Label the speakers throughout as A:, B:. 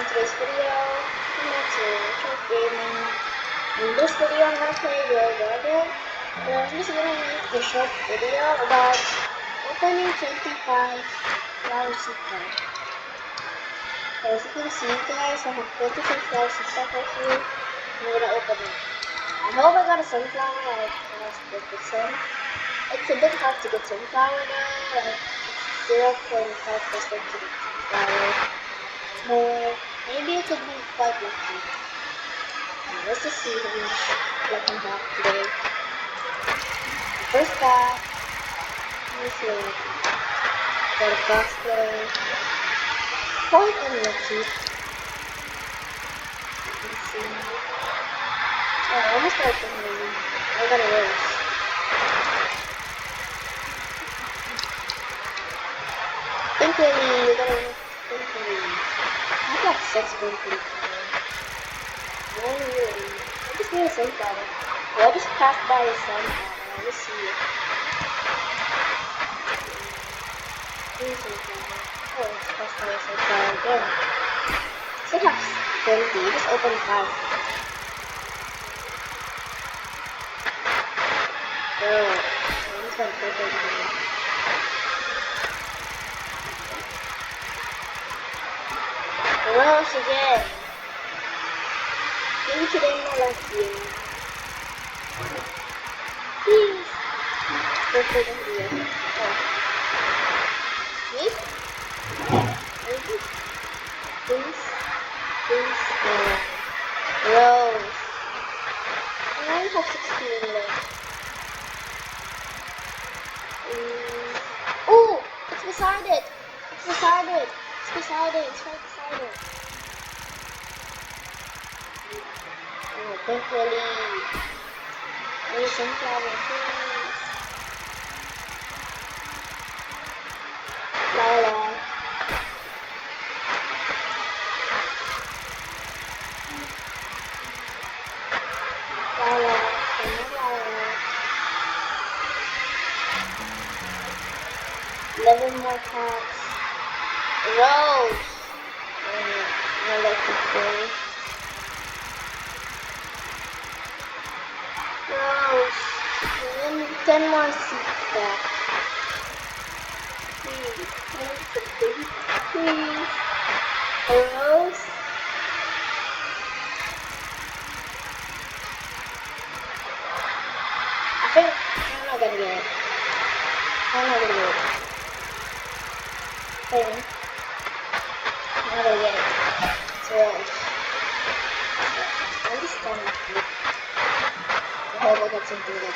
A: today's video. Welcome back to Short Gaming. In this video, I'm gonna play World Garden. So I'm just gonna make a short video about opening 25 flower seed cards. So as you can see, guys, I have 25 flower seed cards here. I'm gonna open it. I hope I got a sunflower. I lost 50%. It's a bit hard to get sunflower now. Like 0.5% to get sunflower. But maybe it could be quite lucky. Let's just see how much luck I have today. First pack. Let me see. Got a box play. Quite unlucky. Let's see. Oh, I almost got something. I got a rose. Thankfully, we got a thankfully. I got 6 thankfully. Oh, really? I just need a sunflower. Well, I just passed by a sunflower. I just see it. Here's a sunflower. Oh, it's passed by a sunflower again. Still have 20. Just open 5. Bro, this one's perfect. Rose again. Maybe today more lucky. Please. Perfect idea. Oh. Me? Maybe? Please? Please? No. Rose. I only have 16 left. Oh! It's beside it! It's beside it! It's beside it! It's right beside it! Oh, thankfully. There's sunflower, please. Lala. Lala. Lala. 11 more packs. Rose. I like to play. Rose. And then 10 more seeds back. Please. Please. A rose. I think I'm not gonna get it. I'm not gonna get it. I'm not gonna get it. It's a rose. I'm just done with it. I hope I get something good.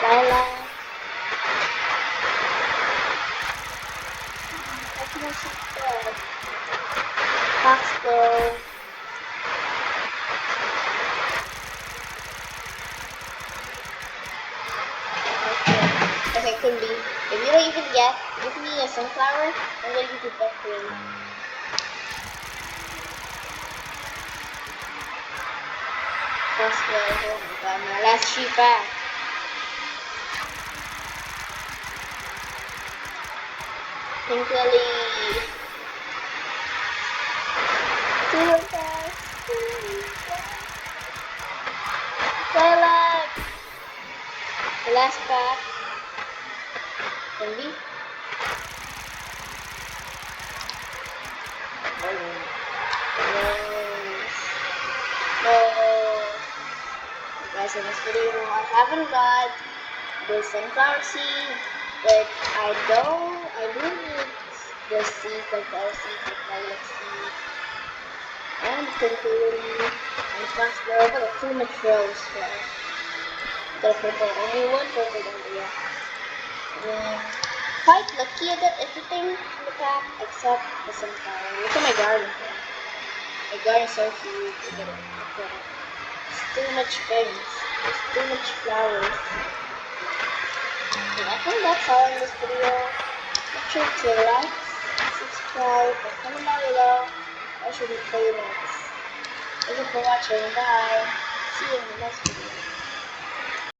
A: Lila. I can see that. Foxglove. Okay, could be. If you don't even give me a sunflower, I'm going to give you back green. Foxglove. Oh my god, my last 3 back. Thankfully. 2 packs. Lilac. The last pack. Can be. No. Guys, in this video, I haven't got the sunflower seed, but I do need the seeds, like flower seeds, like lilac seeds, and thankfully, and foxglove. I got too much rose flower. Got a purple, only 1 purple area. And quite lucky I got everything in the pack except the sunflower. Look at my garden. My garden's so huge. Look at it. Look at it. There's too much things. There's too much flowers. And I think that's all in this video. Make sure to like, subscribe, and comment down below what should we play next. Thank you for watching. Bye. See you in the next video.